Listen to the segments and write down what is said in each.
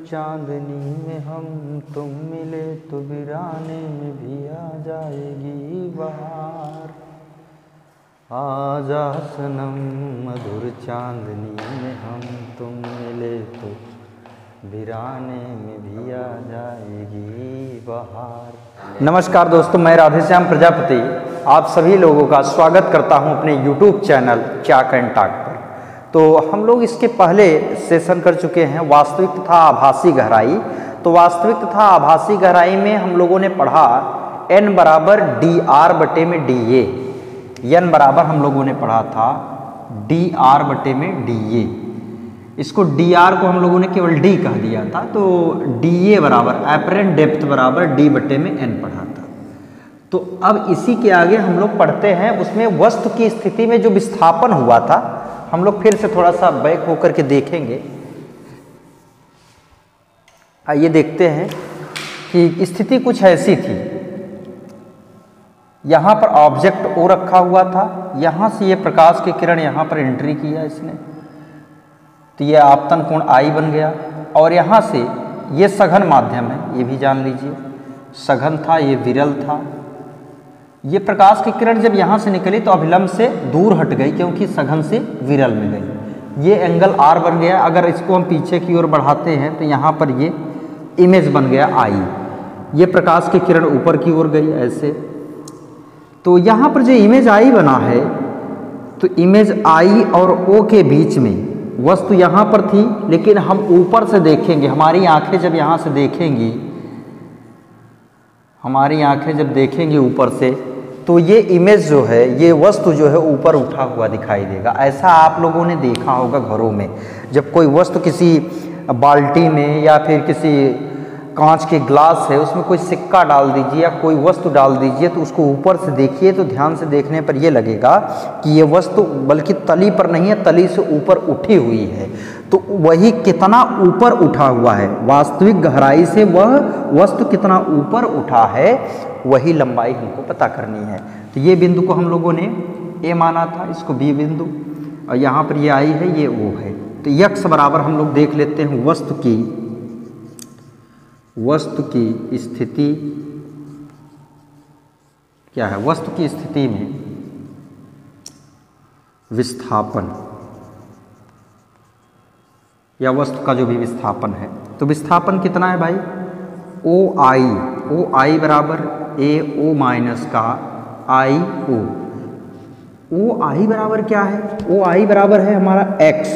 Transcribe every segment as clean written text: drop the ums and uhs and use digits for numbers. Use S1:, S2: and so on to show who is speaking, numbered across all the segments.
S1: चांदनी में हम तुम मिले तो वीराने में भी आ जाएगी बहार। आजा सनम मधुर चांदनी में हम तुम मिले तो वीराने में भी आ जाएगी बहार। नमस्कार दोस्तों, मैं राधेश्याम प्रजापति आप सभी लोगों का स्वागत करता हूं अपने YouTube चैनल चाक एंड टाक पर। तो हम लोग इसके पहले सेशन कर चुके हैं वास्तविक तथा आभासी गहराई। तो वास्तविक तथा आभासी गहराई में हम लोगों ने पढ़ा n बराबर डी आर बटे में डी ए। n बराबर हम लोगों ने पढ़ा था डी आर बटे में डी ए। इसको डी आर को हम लोगों ने केवल डी कह दिया था, तो डी ए बराबर एपरेंट डेप्थ बराबर डी बटे में n पढ़ा था। तो अब इसी के आगे हम लोग पढ़ते हैं उसमें वस्तु की स्थिति में जो विस्थापन हुआ था हम लोग फिर से थोड़ा सा बैक होकर के देखेंगे। आइए देखते हैं कि स्थिति कुछ ऐसी थी। यहाँ पर ऑब्जेक्ट O रखा हुआ था, यहाँ से ये प्रकाश की किरण यहाँ पर एंट्री किया इसने, तो ये आपतन कोण I बन गया। और यहाँ से ये सघन माध्यम है, ये भी जान लीजिए सघन था, ये विरल था। ये प्रकाश की किरण जब यहाँ से निकली तो अभिलंब से दूर हट गई क्योंकि सघन से विरल में गई। ये एंगल R बन गया। अगर इसको हम पीछे की ओर बढ़ाते हैं तो यहाँ पर ये इमेज बन गया I। ये प्रकाश की किरण ऊपर की ओर गई ऐसे। तो यहाँ पर जो इमेज I बना है तो इमेज I और O के बीच में वस्तु यहाँ पर थी, लेकिन हम ऊपर से देखेंगे, हमारी आंखें जब यहाँ से देखेंगी, हमारी आंखें जब देखेंगी ऊपर से, तो ये इमेज जो है, ये वस्तु जो है ऊपर उठा हुआ दिखाई देगा। ऐसा आप लोगों ने देखा होगा घरों में, जब कोई वस्तु किसी बाल्टी में या फिर किसी कांच के ग्लास है उसमें कोई सिक्का डाल दीजिए या कोई वस्तु डाल दीजिए तो उसको ऊपर से देखिए तो ध्यान से देखने पर ये लगेगा कि ये वस्तु बल्कि तली पर नहीं है, तली से ऊपर उठी हुई है। तो वही कितना ऊपर उठा हुआ है, वास्तविक गहराई से वह वस्तु कितना ऊपर उठा है, वही लंबाई हमको पता करनी है। तो ये बिंदु को हम लोगों ने ए माना था, इसको बी बिंदु, और यहाँ पर ये आई है, ये ओ है। तो यक्स बराबर हम लोग देख लेते हैं वस्तु की स्थिति क्या है। वस्तु की स्थिति में विस्थापन या वस्तु का जो भी विस्थापन है, तो विस्थापन कितना है भाई, ओ आई बराबर ए ओ माइनस का आई ओ आई बराबर क्या है, ओ आई बराबर है हमारा x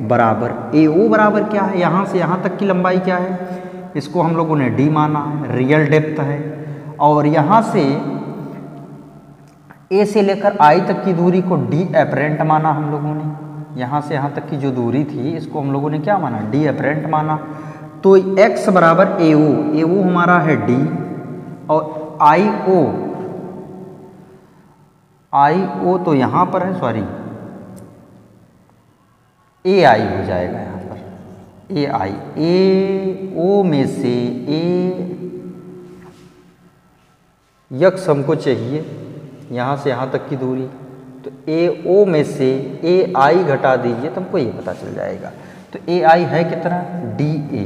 S1: बराबर ए ओ बराबर क्या है, यहाँ से यहाँ तक की लंबाई क्या है, इसको हम लोगों ने d माना है, रियल डेप्थ है। और यहाँ से a से लेकर I तक की दूरी को d एपरेंट माना हम लोगों ने। यहाँ से यहाँ तक की जो दूरी थी इसको हम लोगों ने क्या माना, d एपरेंट माना। तो x बराबर ए ओ हमारा है d, और आई ओ तो यहाँ पर है, सॉरी ए आई हो जाएगा यहाँ पर, ए आई, ए ओ में से यक्स हमको चाहिए यहाँ से यहाँ तक की दूरी, तो ए ओ में से ए आई घटा दीजिए तो हमको ये पता चल जाएगा। तो ए आई है कितना, डी ए।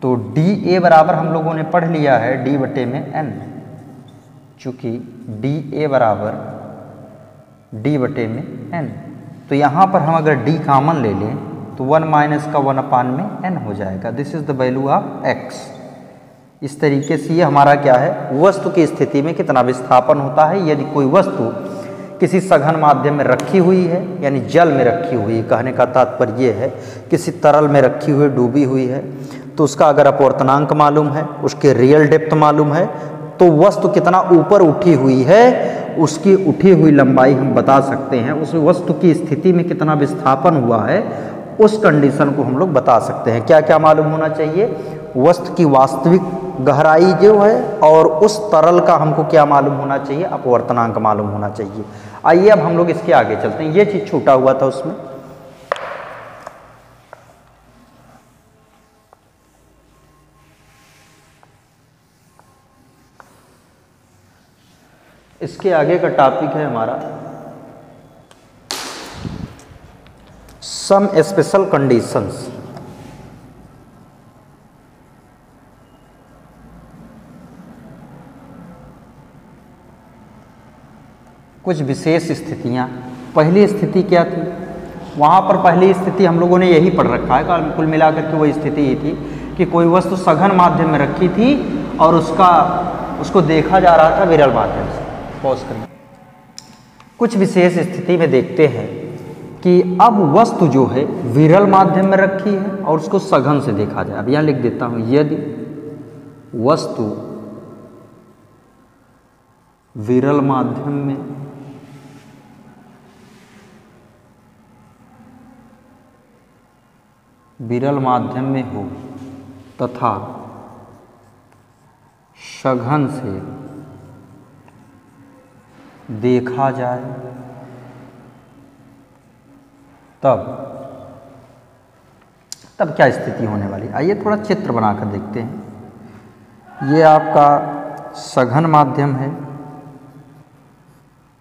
S1: तो डी ए बराबर हम लोगों ने पढ़ लिया है डी बटे में एन, चूँकि डी ए बराबर डी बटे में एन। तो यहाँ पर हम अगर डी कॉमन ले लें तो 1 माइनस का 1 अपान में n हो जाएगा। This is the value of x। इस तरीके से ये हमारा क्या है, वस्तु की स्थिति में कितना विस्थापन होता है। यदि कोई वस्तु किसी सघन माध्यम में रखी हुई है, यानी जल में रखी हुई है, कहने का तात्पर्य ये है किसी तरल में रखी हुई, डूबी हुई है, तो उसका अगर अपवर्तनांक मालूम है, उसके रियल डेप्थ मालूम है, तो वस्तु कितना ऊपर उठी हुई है उसकी उठी हुई लंबाई हम बता सकते हैं। उस वस्तु की स्थिति में कितना विस्थापन हुआ है उस कंडीशन को हम लोग बता सकते हैं। क्या क्या मालूम होना चाहिए, वस्तु की वास्तविक गहराई जो है, और उस तरल का हमको क्या मालूम होना चाहिए, अपवर्तनांक मालूम होना चाहिए। आइए अब हम लोग इसके आगे चलते हैं। ये चीज छूटा हुआ था उसमें, इसके आगे का टॉपिक है हमारा सम स्पेशल कंडीशंस। कुछ विशेष स्थितियाँ। पहली स्थिति क्या थी? वहाँ पर पहली स्थिति हम लोगों ने यही पढ़ रखा है, कुल मिलाकर के वही स्थिति ये थी कि कोई वस्तु सघन माध्यम में रखी थी और उसको देखा जा रहा था विरल माध्यम से। पॉज करें। कुछ विशेष स्थिति में देखते हैं कि अब वस्तु जो है विरल माध्यम में रखी है और उसको सघन से देखा जाए। अब यहाँ लिख देता हूँ, यदि वस्तु विरल माध्यम में हो तथा सघन से देखा जाए तब क्या स्थिति होने वाली? आइए थोड़ा चित्र बनाकर देखते हैं। ये आपका सघन माध्यम है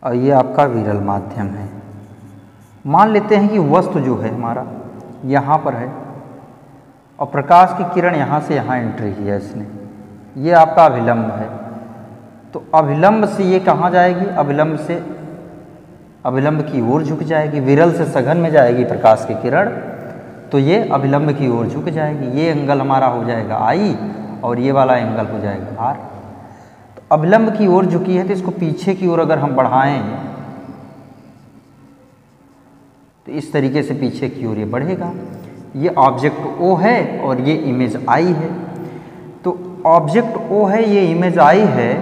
S1: और ये आपका विरल माध्यम है। मान लेते हैं कि वस्तु जो है हमारा यहाँ पर है और प्रकाश की किरण यहाँ से यहाँ एंट्री की है इसने। ये आपका अभिलंब है, तो अभिलंब से ये कहाँ जाएगी? अभिलंब की ओर झुक जाएगी। विरल से सघन में जाएगी प्रकाश की किरण, तो ये अभिलंब की ओर झुक जाएगी। ये एंगल हमारा हो जाएगा I और ये वाला एंगल हो जाएगा R। तो अभिलंब की ओर झुकी है तो इसको पीछे की ओर अगर हम बढ़ाएं तो इस तरीके से पीछे की ओर ये बढ़ेगा। ये ऑब्जेक्ट O है और ये इमेज I है। तो ऑब्जेक्ट O है, ये इमेज I है,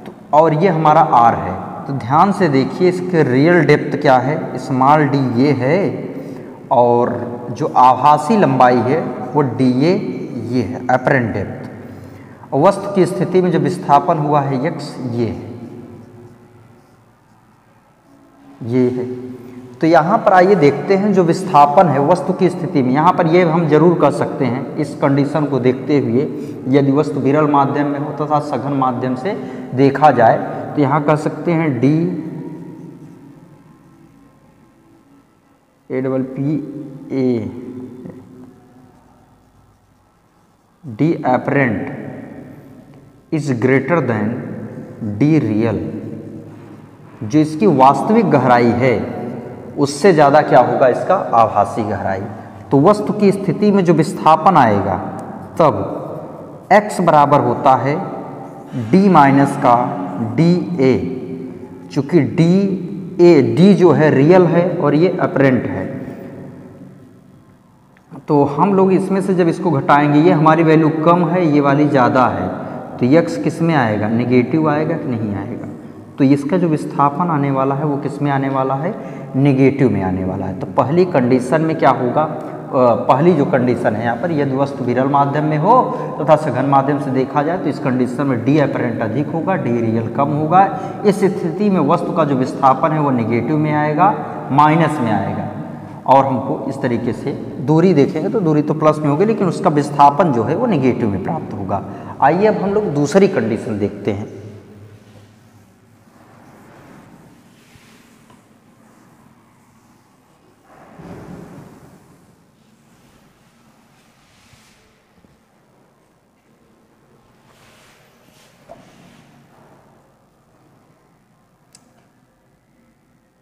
S1: तो और ये हमारा R है। तो ध्यान से देखिए, इसके रियल डेप्थ क्या है? स्मॉल d ये है और जो आभासी लंबाई है वो dA ये है, अपरेंट डेप्थ। और वस्तु की स्थिति में जो विस्थापन हुआ है x ये है। तो यहाँ पर आइए देखते हैं जो विस्थापन है वस्तु की स्थिति में। यहाँ पर ये हम जरूर कह सकते हैं इस कंडीशन को देखते हुए, यदि वस्तु विरल माध्यम में हो तथा सघन माध्यम से देखा जाए तो यहाँ कह सकते हैं D apparent is greater than D real. जो इसकी वास्तविक गहराई है उससे ज़्यादा क्या होगा? इसका आभासी गहराई। तो वस्तु की स्थिति में जो विस्थापन आएगा तब x बराबर होता है d माइनस का dA। चूँकि d जो है रियल है और ये अपरेंट है, तो हम लोग इसमें से जब इसको घटाएंगे, ये हमारी वैल्यू कम है, ये वाली ज़्यादा है, तो x किस में आएगा? नेगेटिव आएगा कि नहीं आएगा? तो इसका जो विस्थापन आने वाला है वो किस में आने वाला है? नेगेटिव में आने वाला है। तो पहली कंडीशन में क्या होगा? पहली जो कंडीशन है यहाँ पर, यदि वस्तु विरल माध्यम में हो तथा सघन माध्यम से देखा जाए तो इस कंडीशन में D अपरेंट अधिक होगा, D रियल कम होगा। इस स्थिति में वस्तु का जो विस्थापन है वो नेगेटिव में आएगा, माइनस में आएगा। और हमको इस तरीके से दूरी देखेंगे तो दूरी तो प्लस में होगी, लेकिन उसका विस्थापन जो है वो नेगेटिव में प्राप्त होगा। आइए अब हम लोग दूसरी कंडीशन देखते हैं।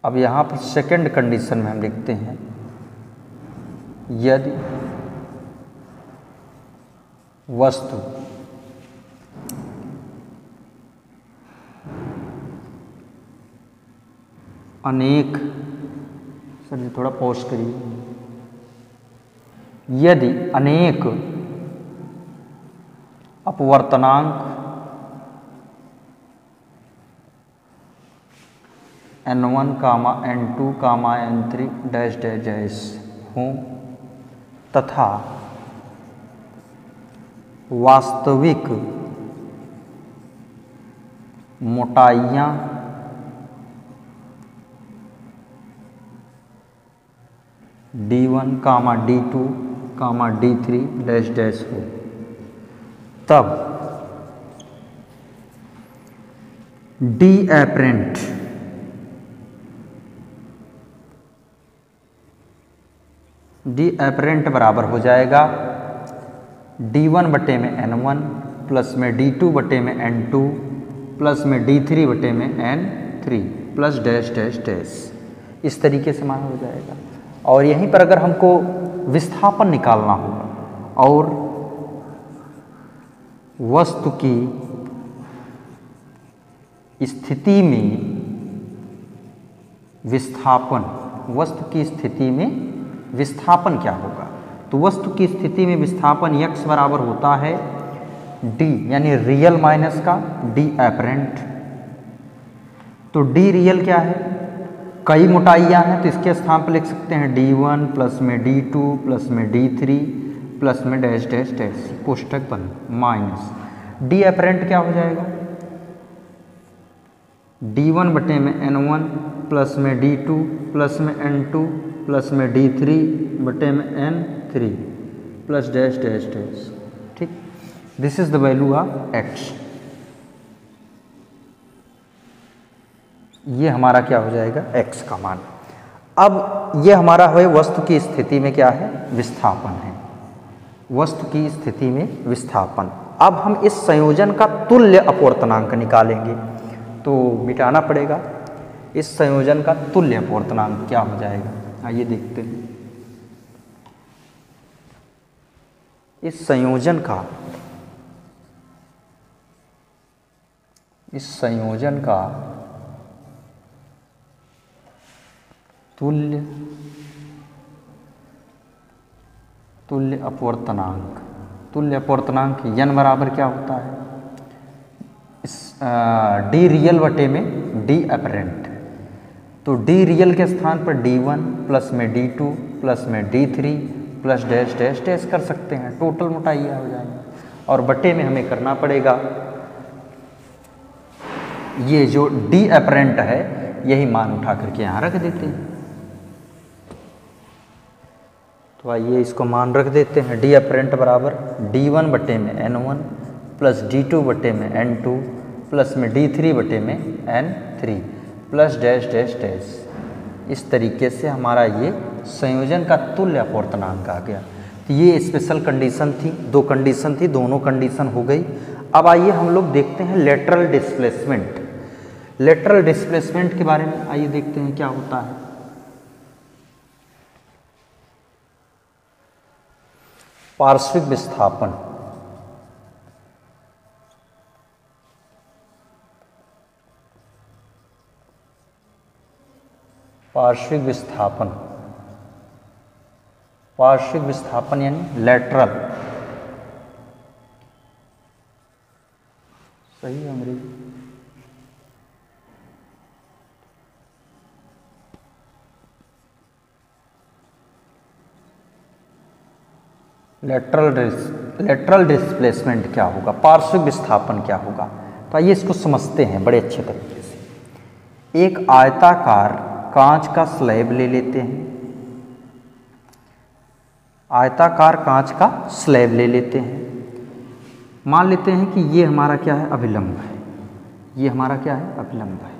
S1: अब यहाँ पर सेकंड कंडीशन में हम लिखते हैं, यदि वस्तु अनेक, सर जी थोड़ा पॉज करिए, यदि अनेक अपवर्तनांक n1, n2, n3 dash dash dash हों तथा वास्तविक मोटाइयाँ d1, d2, d3 dash dash हो, तब D apparent बराबर हो जाएगा d1 बटे में n1 प्लस में d2 बटे में n2 प्लस में d3 बटे में n3। Plus dash dash dash, इस तरीके से मान हो जाएगा। और यहीं पर अगर हमको विस्थापन निकालना होगा और वस्तु की स्थिति में विस्थापन, वस्तु की स्थिति में विस्थापन क्या होगा, तो वस्तु की स्थिति में विस्थापन x बराबर होता है d यानी रियल माइनस का d एपरेंट। तो d रियल क्या है, कई मोटाइयाँ हैं तो इसके स्थान पर लिख सकते हैं d1 प्लस में d2 प्लस में d3 प्लस में डैश डैश डैश, कोष्ठक बंद, माइनस d एपरेंट क्या हो जाएगा, d1 बटे में n1 प्लस में d2 प्लस में n2 प्लस में d3 बटे में n3 plus dash dash dash. ठीक, this is the value of x। ये हमारा क्या हो जाएगा, x का मान। अब ये हमारा है वस्तु की स्थिति में क्या है, विस्थापन है, वस्तु की स्थिति में विस्थापन। अब हम इस संयोजन का तुल्य अपवर्तनांक निकालेंगे, तो मिटाना पड़ेगा। इस संयोजन का तुल्य अपवर्तनांक क्या हो जाएगा, आइए देखते हैं। इस संयोजन का तुल्य अपवर्तनांक n बराबर क्या होता है, इस d रियल बटे में d एपरेंट। तो d रियल के स्थान पर d1 प्लस में d2 प्लस में d3 plus dash dash dash कर सकते हैं, टोटल मोटाइयाँ हो जाएंगी। और बटे में हमें करना पड़ेगा ये जो d एपरेंट है यही मान उठा करके यहाँ रख देते हैं। तो आइए इसको मान रख देते हैं, d एपरेंट बराबर d1 बटे में n1 प्लस d2 बटे में n2 प्लस में d3 बटे में n3 plus dash dash dash. इस तरीके से हमारा ये संयोजन का तुल्य अपवर्तनांक आ गया। तो ये स्पेशल कंडीशन थी, दो कंडीशन थी, दोनों कंडीशन हो गई। अब आइए हम लोग देखते हैं लेटरल डिस्प्लेसमेंट। लेटरल डिस्प्लेसमेंट के बारे में आइए देखते हैं क्या होता है। पार्श्विक विस्थापन, पार्श्विक विस्थापन यानी लेटरल, सही है अंग्रेजी, लेटरल डिस्प्लेसमेंट क्या होगा, पार्श्विक विस्थापन क्या होगा। तो आइए इसको समझते हैं बड़े अच्छे तरीके से। एक आयताकार कांच का स्लैब ले लेते हैं, आयताकार कांच का स्लैब ले लेते हैं। मान लेते हैं कि ये हमारा क्या है, अभिलंब है, ये हमारा क्या है, अभिलंब है।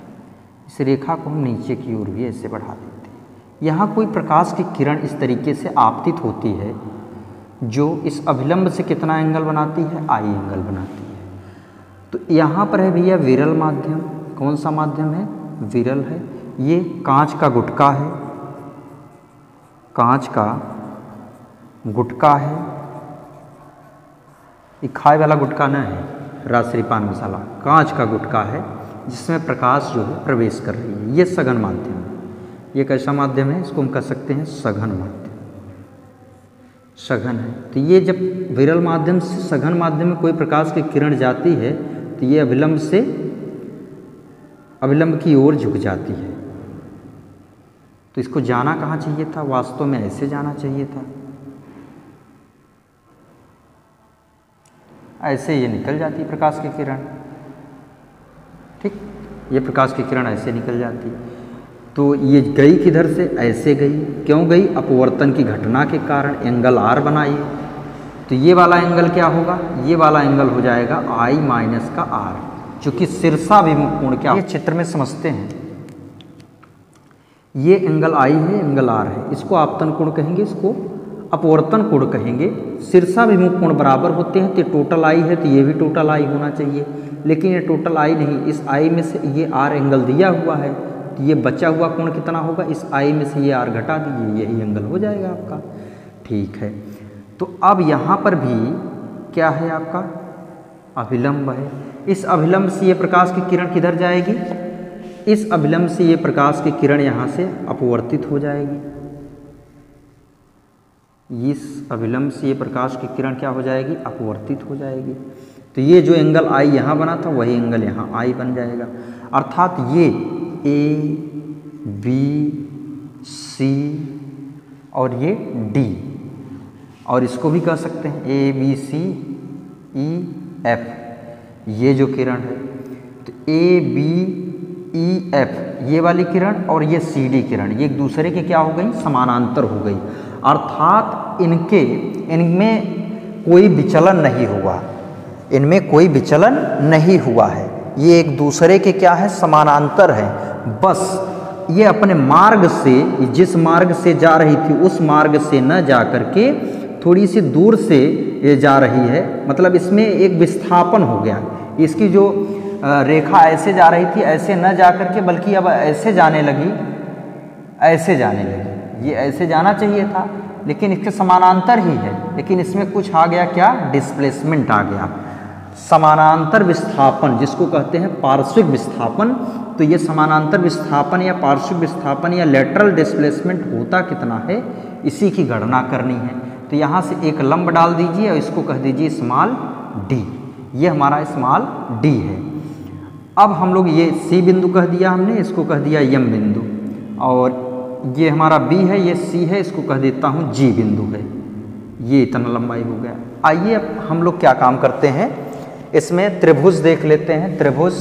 S1: इस रेखा को हम नीचे की ओर भी ऐसे बढ़ा देते हैं। यहाँ कोई प्रकाश की किरण इस तरीके से आपतित होती है जो इस अभिलंब से कितना एंगल बनाती है, आई एंगल बनाती है। तो यहाँ पर है भैया विरल माध्यम, कौन सा माध्यम है, विरल है। ये कांच का गुटका है, कांच का गुटका है, ये खाए वाला गुटका न है, राजश्री पान मसाला, कांच का गुटका है जिसमें प्रकाश जो है प्रवेश कर रही है। ये सघन माध्यम है, ये कैसा माध्यम है, इसको हम कह सकते हैं सघन माध्यम, सघन है। तो ये जब विरल माध्यम से सघन माध्यम में कोई प्रकाश की किरण जाती है तो ये अभिलंब से अभिलंब की ओर झुक जाती है। तो इसको जाना कहाँ चाहिए था, वास्तव में ऐसे जाना चाहिए था, ऐसे ये निकल जाती प्रकाश की किरण। ठीक, ये प्रकाश की किरण ऐसे निकल जाती। तो ये गई किधर से, ऐसे गई, क्यों गई, अपवर्तन की घटना के कारण एंगल आर बनाई। तो ये वाला एंगल क्या होगा, ये वाला एंगल हो जाएगा आई माइनस का आर, चूंकि शीर्षाभिमुख कोण क्या, ये चित्र में समझते हैं। ये एंगल आई है, एंगल आर है, इसको आपतन कोण कहेंगे, इसको अपवर्तन कोण कहेंगे। शीर्षाभिमुख कोण बराबर होते हैं, तो टोटल आई है तो ये भी टोटल आई होना चाहिए, लेकिन ये टोटल आई नहीं, इस आई में से ये आर एंगल दिया हुआ है तो ये बचा हुआ कोण कितना होगा, इस आई में से ये आर घटा दीजिए, यही एंगल हो जाएगा आपका। ठीक है, तो अब यहाँ पर भी क्या है आपका अभिलंब है। इस अभिलंब से ये प्रकाश की किरण किधर जाएगी, इस अभिलंब से ये प्रकाश की किरण यहाँ से अपवर्तित हो जाएगी। इस अभिलंब से ये प्रकाश की किरण क्या हो जाएगी, अपवर्तित हो जाएगी। तो ये जो एंगल आई यहाँ बना था वही एंगल यहाँ आई बन जाएगा। अर्थात ये ए बी सी और ये डी, और इसको भी कह सकते हैं A B C E F, ये जो किरण है, तो ए बी ई एफ ये वाली किरण और ये सी डी किरण ये एक दूसरे के क्या हो गई, समानांतर हो गई। अर्थात इनमें कोई विचलन नहीं हुआ, इनमें कोई विचलन नहीं हुआ है, ये एक दूसरे के क्या है, समानांतर है। बस ये अपने मार्ग से, जिस मार्ग से जा रही थी उस मार्ग से न जा करके थोड़ी सी दूर से ये जा रही है, मतलब इसमें एक विस्थापन हो गया। इसकी जो रेखा ऐसे जा रही थी ऐसे न जा करके बल्कि अब ऐसे जाने लगी, ऐसे जाने लगी। ये ऐसे जाना चाहिए था लेकिन इसके समानांतर ही है, लेकिन इसमें कुछ आ गया, क्या, डिस्प्लेसमेंट आ गया, समानांतर विस्थापन जिसको कहते हैं पार्श्विक विस्थापन। तो ये समानांतर विस्थापन या पार्श्विक विस्थापन या लेटरल डिस्प्लेसमेंट होता कितना है, इसी की गणना करनी है। तो यहाँ से एक लंब डाल दीजिए और इसको कह दीजिए स्मॉल डी, ये हमारा स्मॉल डी है। अब हम लोग ये सी बिंदु कह दिया हमने, इसको कह दिया यम बिंदु, और ये हमारा बी है, ये सी है, इसको कह देता हूँ जी बिंदु है। ये इतना लंबाई हो गया। आइए अब हम लोग क्या काम करते हैं, इसमें त्रिभुज देख लेते हैं। त्रिभुज,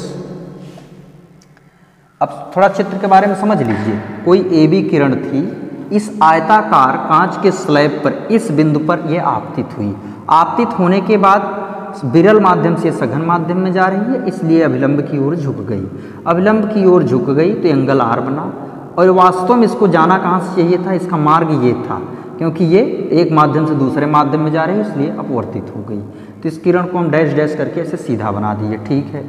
S1: अब थोड़ा चित्र के बारे में समझ लीजिए। कोई ए बी किरण थी, इस आयताकार कांच के स्लैब पर इस बिंदु पर यह आपतित हुई। आपतित होने के बाद विरल माध्यम से सघन माध्यम में जा रही है, इसलिए अभिलंब की ओर झुक गई। अभिलंब की ओर झुक गई तो एंगल आर बना, और वास्तव में इसको जाना कहाँ से चाहिए था, इसका मार्ग ये था, क्योंकि ये एक माध्यम से दूसरे माध्यम में जा रही है इसलिए अपवर्तित हो गई। तो इस किरण को हम डैश डैश करके ऐसे सीधा बना दिए। ठीक है,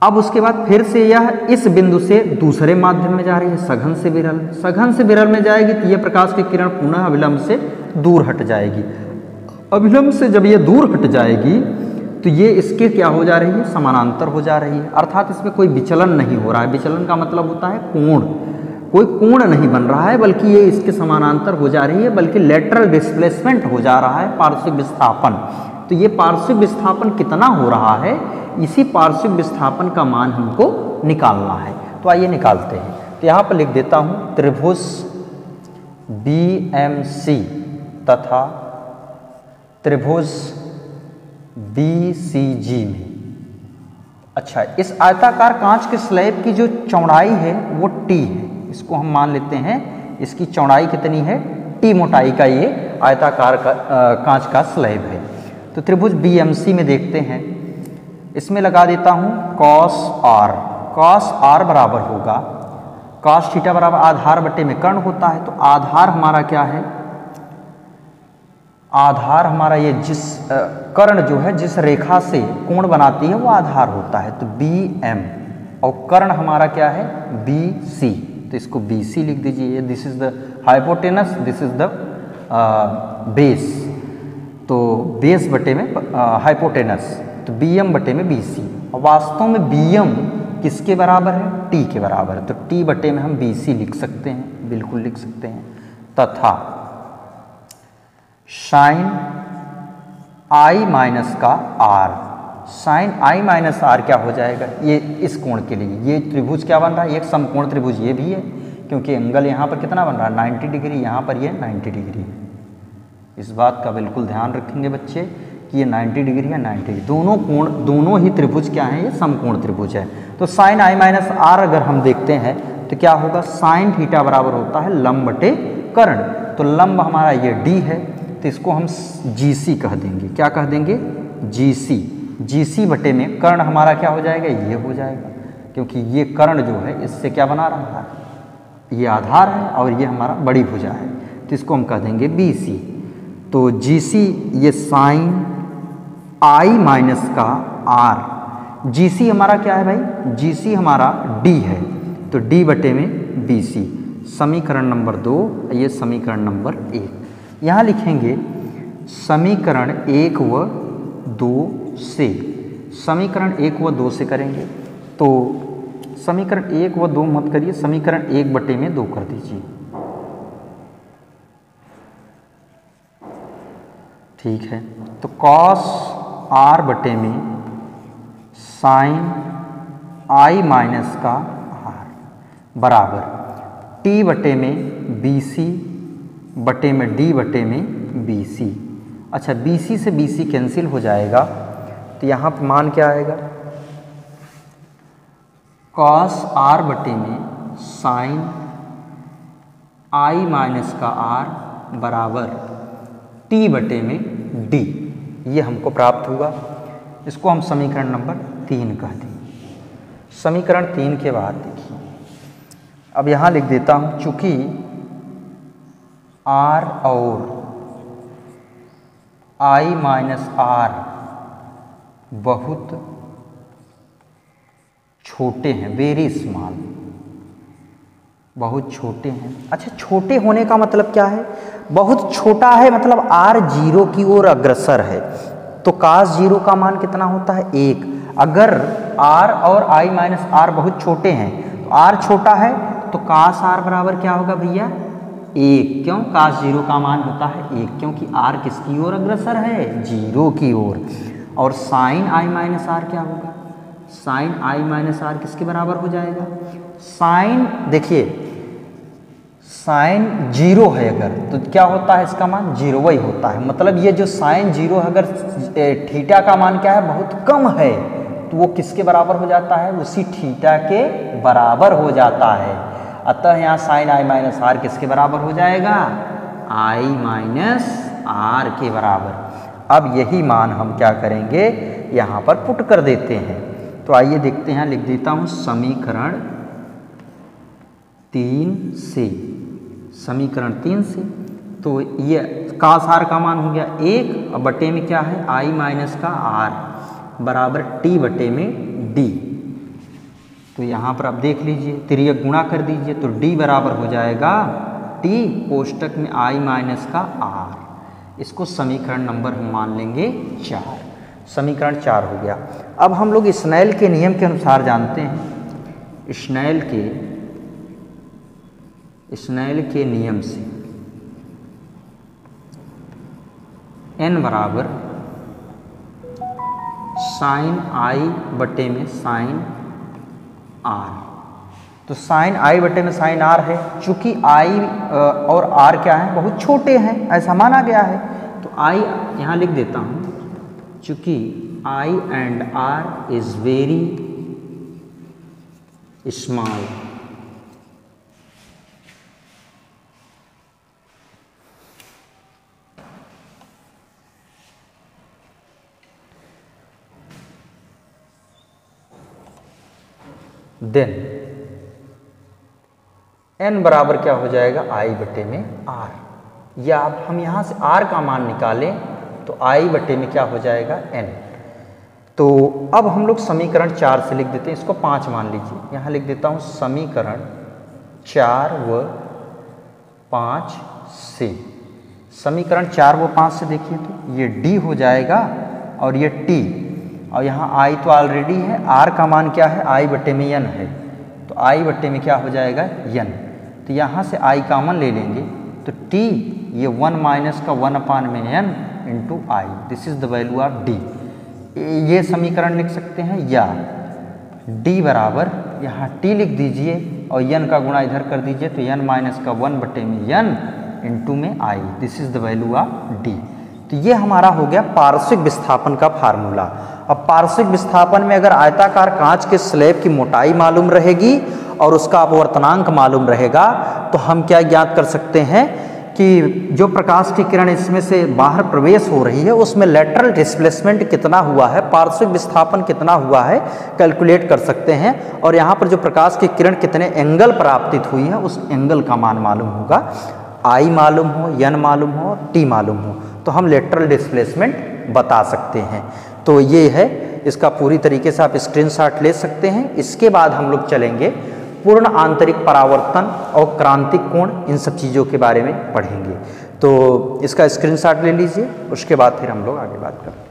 S1: अब उसके बाद फिर से यह इस बिंदु से दूसरे माध्यम में जा रही है, सघन से विरल। सघन से विरल में जाएगी तो यह प्रकाश की किरण पुनः अभिलंब से दूर हट जाएगी। अभिलंब से जब ये दूर हट जाएगी तो ये इसके क्या हो जा रही है, समानांतर हो जा रही है। अर्थात इसमें कोई विचलन नहीं हो रहा है। विचलन का मतलब होता है कोण, कोई कोण नहीं बन रहा है, बल्कि ये इसके समानांतर हो जा रही है, बल्कि लेटरल डिस्प्लेसमेंट हो जा रहा है, पार्श्विक विस्थापन। तो ये पार्श्विक विस्थापन कितना हो रहा है, इसी पार्श्विक विस्थापन का मान हमको निकालना है। तो आइए निकालते हैं। तो यहाँ पर लिख देता हूँ त्रिभुज BMC तथा त्रिभुज BCG में, अच्छा, इस आयताकार कांच के स्लैब की जो चौड़ाई है वो t है। इसको हम मान लेते हैं इसकी चौड़ाई कितनी है, t मोटाई का ये आयताकार का कांच का स्लैब है। तो त्रिभुज BMC में देखते हैं, इसमें लगा देता हूँ cos r। cos r बराबर होगा cos थीटा बराबर आधार बटे में कर्ण होता है। तो आधार हमारा क्या है, आधार हमारा ये जिस कर्ण जो है जिस रेखा से कोण बनाती है वो आधार होता है। तो BM और कर्ण हमारा क्या है BC, तो इसको BC लिख दीजिए। This is the hypotenuse, this is the base. तो बेस बटे में हाइपोटेनस, तो BM बटे में BC। और वास्तव में BM किसके बराबर है, T के बराबर है। तो T बटे में हम BC लिख सकते हैं, बिल्कुल लिख सकते हैं। तथा साइन I माइनस का R, sine I minus R क्या हो जाएगा, ये इस कोण के लिए ये त्रिभुज क्या बन रहा है, एक समकोण त्रिभुज ये भी है, क्योंकि एंगल यहाँ पर कितना बन रहा है 90 डिग्री, यहाँ पर ये 90 डिग्री है। इस बात का बिल्कुल ध्यान रखेंगे बच्चे कि ये 90 डिग्री है, 90 डिग्री, दोनों कोण, दोनों ही त्रिभुज क्या है, ये समकोण त्रिभुज है। तो साइन I माइनस R अगर हम देखते हैं तो क्या होगा, साइन थीटा बराबर होता है लंब बटे कर्ण। तो लंब हमारा ये D है, तो इसको हम GC कह देंगे। क्या कह देंगे, GC। GC बटे में कर्ण हमारा क्या हो जाएगा, ये हो जाएगा, क्योंकि ये कर्ण जो है इससे क्या बना रहा है, ये आधार है और ये हमारा बड़ी भुजा है, तो इसको हम कह देंगे BC। तो GC ये साइन I माइनस का R। GC हमारा क्या है भाई, GC हमारा D है। तो डी बटे में बी सी, समीकरण नंबर 2, ये समीकरण नंबर 1। यहाँ लिखेंगे समीकरण 1 व 2 से, समीकरण 1 व 2 से करेंगे तो समीकरण 1 व 2 मत करिए, समीकरण 1 बटे में 2 कर दीजिए। ठीक है, तो कॉस आर बटे में साइन आई माइनस का आर बराबर टी बटे में बी सी बटे में डी बटे में बी सी। अच्छा, बी सी से बी सी कैंसिल हो जाएगा, तो यहाँ पर मान क्या आएगा, कॉस आर बटे में साइन आई माइनस का आर बराबर टी बटे में डी, ये हमको प्राप्त हुआ। इसको हम समीकरण नंबर 3 कह दें। समीकरण 3 के बाद देखिए, अब यहाँ लिख देता हूँ, चूंकि आर और आई माइनस आर बहुत छोटे हैं, वेरी स्मॉल, बहुत छोटे हैं। अच्छा, छोटे होने का मतलब क्या है, बहुत छोटा है मतलब आर 0 की ओर अग्रसर है, तो कास 0 का मान कितना होता है 1। अगर आर और आई माइनस आर बहुत छोटे हैं तो आर छोटा है, तो कास आर बराबर क्या होगा भैया 1। क्यों, कास 0 का मान होता है 1, क्योंकि आर किसकी ओर अग्रसर है, 0 की ओर। और साइन आई माइनस आर क्या होगा, साइन आई माइनस आर किसके बराबर हो जाएगा, साइन, देखिए साइन 0 है अगर, तो क्या होता है इसका मान 0 ही होता है। मतलब ये जो साइन 0 अगर थीटा का मान क्या है, बहुत कम है, तो वो किसके बराबर हो जाता है, उसी थीटा के बराबर हो जाता है। अतः यहाँ साइन आई माइनस आर किसके बराबर हो जाएगा, आई माइनस आर के बराबर। अब यही मान हम क्या करेंगे, यहाँ पर पुट कर देते हैं। तो आइए देखते हैं, लिख देता हूँ समीकरण 3 से, समीकरण 3 से, तो ये कास आर का मान हो गया 1, और बटे में क्या है आई माइनस का आर बराबर टी बटे में डी। तो यहाँ पर आप देख लीजिए, तिर्यक गुणा कर दीजिए, तो डी बराबर हो जाएगा टी कोष्टक में आई माइनस का आर। इसको समीकरण नंबर हम मान लेंगे 4, समीकरण 4 हो गया। अब हम लोग स्नेल के नियम के अनुसार जानते हैं, स्नेल के नियम से n बराबर साइन आई बटे में साइन आर। तो साइन आई बटे में साइन आर है, चूंकि आई और आर क्या है, बहुत छोटे हैं, ऐसा माना गया है। तो आई यहाँ लिख देता हूँ, चूंकि I and R is very small, then n बराबर क्या हो जाएगा, आई बटे में r। या अब हम यहाँ से r का मान निकालें तो आई बटे में क्या हो जाएगा n। तो अब हम लोग समीकरण 4 से लिख देते हैं, इसको 5 मान लीजिए। यहाँ लिख देता हूँ समीकरण 4 व 5 से, समीकरण 4 व 5 से देखिए तो ये d हो जाएगा और ये t, और यहाँ i तो ऑलरेडी है, r का मान क्या है, i बटे में n है, तो i बटे में क्या हो जाएगा n। तो यहाँ से i कॉमन ले लेंगे तो t, ये 1 माइनस का 1 अपान में n into I, this is the value of d। ये समीकरण लिख सकते हैं, या d बराबर यहाँ t लिख दीजिए और n का गुणा इधर कर दीजिए, तो n माइनस का 1 बटे में n इंटू में i, this is the value of d। तो ये हमारा हो गया पार्श्विक विस्थापन का फार्मूला। अब पार्श्विक विस्थापन में अगर आयताकार कांच के स्लैब की मोटाई मालूम रहेगी और उसका अपवर्तनांक मालूम रहेगा, तो हम क्या ज्ञात कर सकते हैं कि जो प्रकाश की किरण इसमें से बाहर प्रवेश हो रही है उसमें लेटरल डिस्प्लेसमेंट कितना हुआ है, पार्श्विक विस्थापन कितना हुआ है, कैलकुलेट कर सकते हैं। और यहाँ पर जो प्रकाश की किरण कितने एंगल पर आपतित हुई है उस एंगल का मान मालूम होगा, आई मालूम हो, n मालूम हो और t मालूम हो, तो हम लेटरल डिस्प्लेसमेंट बता सकते हैं। तो ये है, इसका पूरी तरीके से आप स्क्रीनशॉट ले सकते हैं। इसके बाद हम लोग चलेंगे पूर्ण आंतरिक परावर्तन और क्रांतिक कोण, इन सब चीज़ों के बारे में पढ़ेंगे। तो इसका स्क्रीनशॉट ले लीजिए, उसके बाद फिर हम लोग आगे बात करते हैं।